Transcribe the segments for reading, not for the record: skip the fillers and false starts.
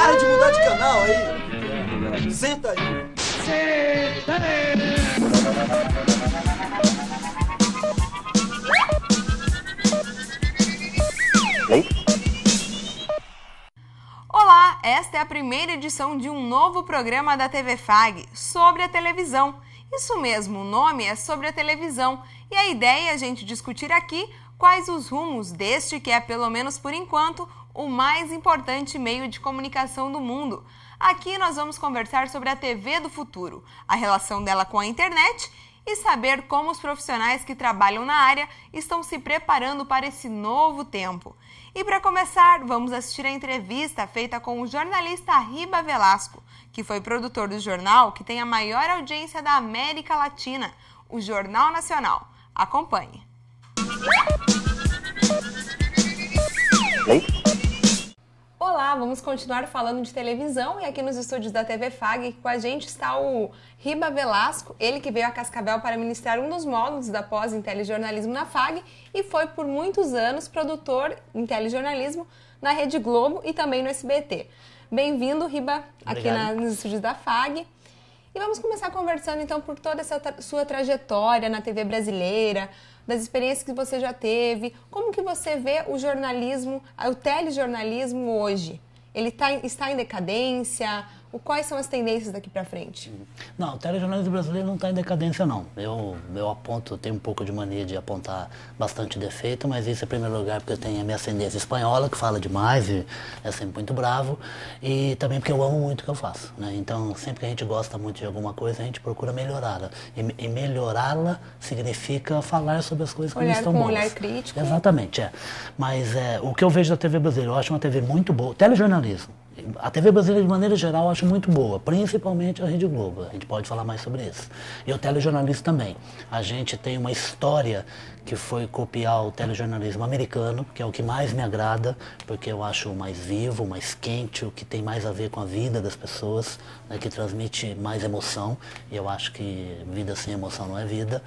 Para de mudar de canal aí. Senta aí. Olá, esta é a primeira edição de um novo programa da TV FAG sobre a televisão. Isso mesmo, o nome é sobre a televisão e a ideia é a gente discutir aqui quais os rumos deste que é, pelo menos por enquanto, o mais importante meio de comunicação do mundo. Aqui nós vamos conversar sobre a TV do futuro, a relação dela com a internet e saber como os profissionais que trabalham na área estão se preparando para esse novo tempo. E para começar, vamos assistir a entrevista feita com o jornalista Riba Velasco, que foi produtor do jornal que tem a maior audiência da América Latina, o Jornal Nacional. Acompanhe. Olá, vamos continuar falando de televisão e aqui nos estúdios da TV FAG com a gente está o Riba Velasco, ele que veio a Cascavel para ministrar um dos módulos da pós em telejornalismo na FAG e foi por muitos anos produtor em telejornalismo na Rede Globo e também no SBT. Bem-vindo, Riba, aqui nos estúdios da FAG. E vamos começar conversando então por toda essa sua trajetória na TV brasileira, das experiências que você já teve, como que você vê o jornalismo, o telejornalismo hoje? Ele está em decadência? Quais são as tendências daqui para frente? Não, o telejornalismo brasileiro não está em decadência, não. Eu tenho um pouco de mania de apontar bastante defeito, mas isso, em primeiro lugar, porque eu tenho a minha ascendência espanhola, que fala demais e é sempre muito bravo, e também porque eu amo muito o que eu faço, né? Então, sempre que a gente gosta muito de alguma coisa, a gente procura melhorá-la. E melhorá-la significa falar sobre as coisas que não estão boas. Com um olhar crítico. Exatamente, é. Mas o que eu vejo da TV brasileira, eu acho uma TV muito boa. Telejornalismo. A TV brasileira, de maneira geral, eu acho muito boa, principalmente a Rede Globo. A gente pode falar mais sobre isso. E o telejornalismo também. A gente tem uma história que foi copiar o telejornalismo americano, que é o que mais me agrada, porque eu acho mais vivo, mais quente, o que tem mais a ver com a vida das pessoas, né, que transmite mais emoção. E eu acho que vida sem emoção não é vida.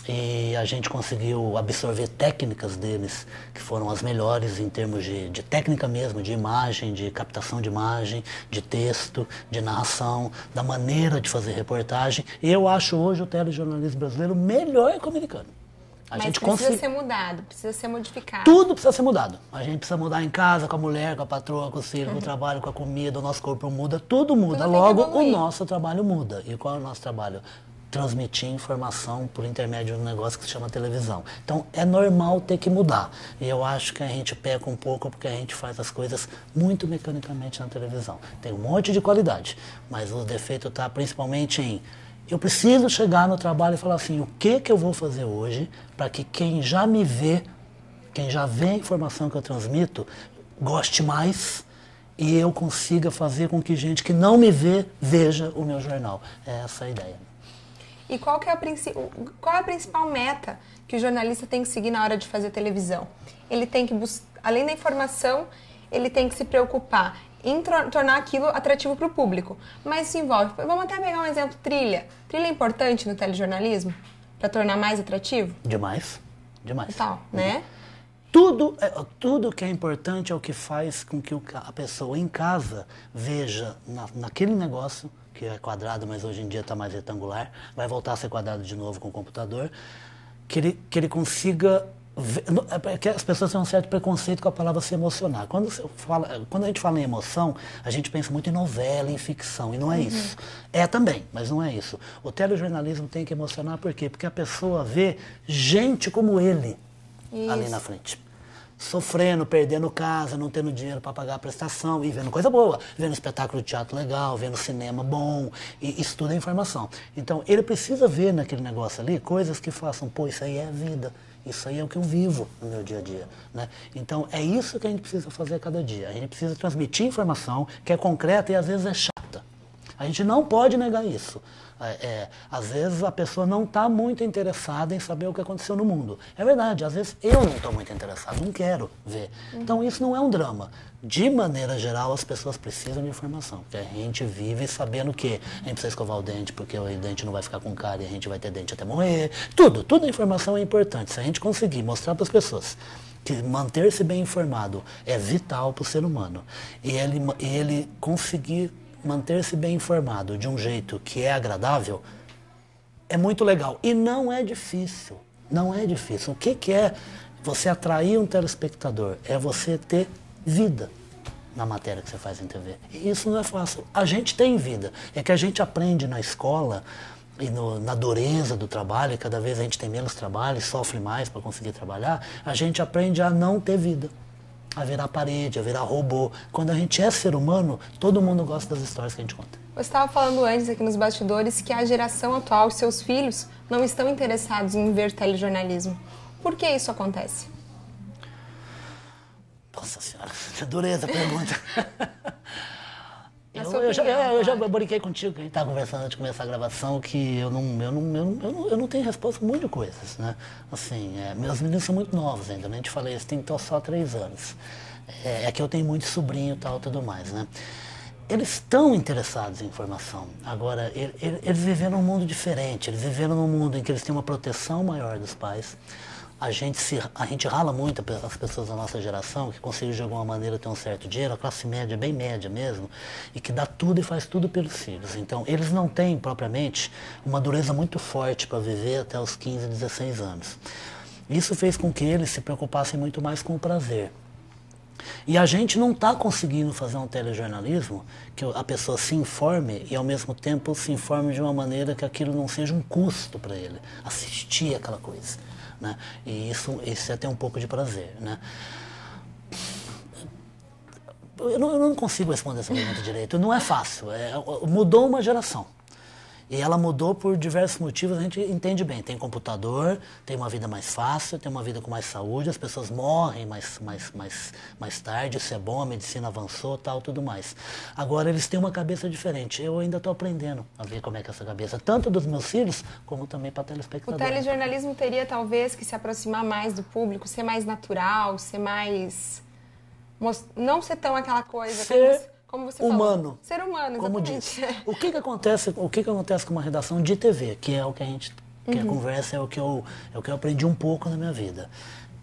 E a gente conseguiu absorver técnicas deles, que foram as melhores em termos de técnica mesmo, de imagem, de captação de imagem, de texto, de narração, da maneira de fazer reportagem. E eu acho hoje o telejornalismo brasileiro melhor que o americano. Mas precisa ser mudado, precisa ser modificado. Tudo precisa ser mudado. A gente precisa mudar em casa, com a mulher, com a patroa, com o filho, com o trabalho, com a comida, o nosso corpo muda, tudo muda. Tudo Logo, o nosso trabalho muda. E qual é o nosso trabalho? Transmitir informação por intermédio de um negócio que se chama televisão. Então, é normal ter que mudar. E eu acho que a gente peca um pouco porque a gente faz as coisas muito mecanicamente na televisão. Tem um monte de qualidade, mas o defeito está principalmente em eu preciso chegar no trabalho e falar assim, o que eu vou fazer hoje para que quem já me vê, quem já vê a informação que eu transmito, goste mais e eu consiga fazer com que gente que não me vê, veja o meu jornal. É essa a ideia. E qual é a principal meta que o jornalista tem que seguir na hora de fazer televisão? Ele tem que além da informação, ele tem que se preocupar em tornar aquilo atrativo para o público. Mas isso envolve, vamos até pegar um exemplo, trilha. Trilha é importante no telejornalismo? Para tornar mais atrativo? Demais, demais. Total, né? Tudo que é importante é o que faz com que a pessoa em casa veja naquele negócio, que é quadrado, mas hoje em dia está mais retangular, vai voltar a ser quadrado de novo com o computador, que ele consiga ver, que as pessoas têm um certo preconceito com a palavra se emocionar. Quando a gente fala em emoção, a gente pensa muito em novela, em ficção, e não é isso. É também, mas não é isso. O telejornalismo tem que emocionar, por quê? Porque a pessoa vê gente como ele ali na frente. Sofrendo, perdendo casa, não tendo dinheiro para pagar a prestação e vendo coisa boa, vendo espetáculo de teatro legal, vendo cinema bom, e isso tudo é informação. Então, ele precisa ver naquele negócio ali coisas que façam, pô, isso aí é a vida, isso aí é o que eu vivo no meu dia a dia, né? Então, é isso que a gente precisa fazer a cada dia. A gente precisa transmitir informação que é concreta e às vezes é chata. A gente não pode negar isso. Às vezes a pessoa não está muito interessada em saber o que aconteceu no mundo. É verdade, às vezes eu não estou muito interessado, não quero ver. Então isso não é um drama. De maneira geral, as pessoas precisam de informação. Porque a gente vive sabendo que a gente precisa escovar o dente, porque o dente não vai ficar com cárie e a gente vai ter dente até morrer. Tudo a informação é importante. Se a gente conseguir mostrar para as pessoas que manter-se bem informado é vital para o ser humano, e ele conseguir manter-se bem informado de um jeito que é agradável, é muito legal. E não é difícil. Não é difícil. O que é você atrair um telespectador? É você ter vida na matéria que você faz em TV. E isso não é fácil. A gente tem vida. É que a gente aprende na escola e na dureza do trabalho, e cada vez a gente tem menos trabalho, sofre mais para conseguir trabalhar, a gente aprende a não ter vida. A virar parede, a virar robô. Quando a gente é ser humano, todo mundo gosta das histórias que a gente conta. Você estava falando antes aqui nos bastidores que a geração atual, seus filhos, não estão interessados em ver telejornalismo. Por que isso acontece? Nossa senhora, dureza a pergunta. Eu já brinquei contigo, que a gente estava conversando antes de começar a gravação, que eu não tenho resposta para um monte de coisas, né? Assim, meus meninos são muito novos ainda, né? A gente falei, eles têm só 3 anos. É que eu tenho muito sobrinho e tal, tudo mais, né? Eles estão interessados em informação. Agora, eles viveram num mundo diferente, eles viveram num mundo em que eles têm uma proteção maior dos pais. A gente rala muito as pessoas da nossa geração, que conseguem de alguma maneira ter um certo dinheiro, a classe média, bem média mesmo, e que dá tudo e faz tudo pelos filhos. Então, eles não têm, propriamente, uma dureza muito forte para viver até os 15, 16 anos. Isso fez com que eles se preocupassem muito mais com o prazer. E a gente não está conseguindo fazer um telejornalismo que a pessoa se informe e, ao mesmo tempo, se informe de uma maneira que aquilo não seja um custo para ele, assistir aquela coisa, né? E isso é ter um pouco de prazer, né? Eu não consigo responder essa pergunta direito. Não é fácil. Mudou uma geração. E ela mudou por diversos motivos, a gente entende bem. Tem computador, tem uma vida mais fácil, tem uma vida com mais saúde, as pessoas morrem mais tarde, isso é bom, a medicina avançou, tal, tudo mais. Agora, eles têm uma cabeça diferente. Eu ainda estou aprendendo a ver como é que é essa cabeça, tanto dos meus filhos, como também para telespectadores. O telejornalismo teria, talvez, que se aproximar mais do público, ser mais natural, ser mais... não ser tão aquela coisa... Como você humano. Falou. Ser humano, como exatamente. Diz. O que acontece com uma redação de TV, que é o que a gente que a conversa, é o que eu aprendi um pouco na minha vida.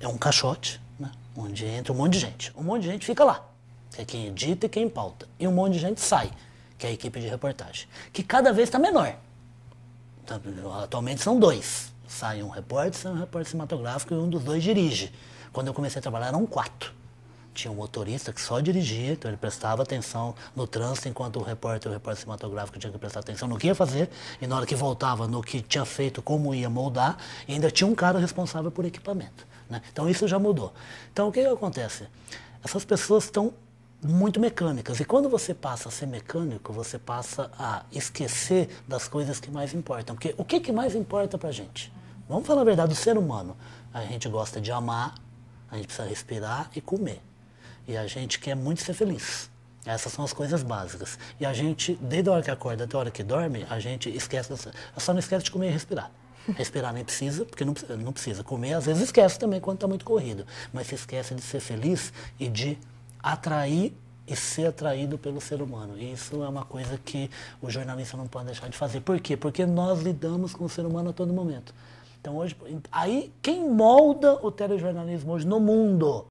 É um caixote, né, onde entra um monte de gente. Um monte de gente fica lá, que é quem edita e quem pauta. E um monte de gente sai, que é a equipe de reportagem, que cada vez está menor. Atualmente são 2. Sai um repórter cinematográfico e um dos 2 dirige. Quando eu comecei a trabalhar eram 4. Tinha um motorista que só dirigia, então ele prestava atenção no trânsito, enquanto o repórter cinematográfico tinha que prestar atenção no que ia fazer, e na hora que voltava, no que tinha feito, como ia moldar, e ainda tinha um cara responsável por equipamento, né? Então isso já mudou. Então o que acontece? Essas pessoas estão muito mecânicas, e quando você passa a ser mecânico, você passa a esquecer das coisas que mais importam. Porque o que mais importa pra gente? Vamos falar a verdade, do ser humano. A gente gosta de amar, a gente precisa respirar e comer. E a gente quer muito ser feliz. Essas são as coisas básicas. E a gente, desde a hora que acorda até a hora que dorme, a gente esquece, só não esquece de comer e respirar. Respirar nem precisa, porque não precisa. Comer, às vezes, esquece também quando está muito corrido. Mas se esquece de ser feliz e de atrair e ser atraído pelo ser humano. E isso é uma coisa que o jornalista não pode deixar de fazer. Por quê? Porque nós lidamos com o ser humano a todo momento. Então, hoje, aí, quem molda o telejornalismo hoje no mundo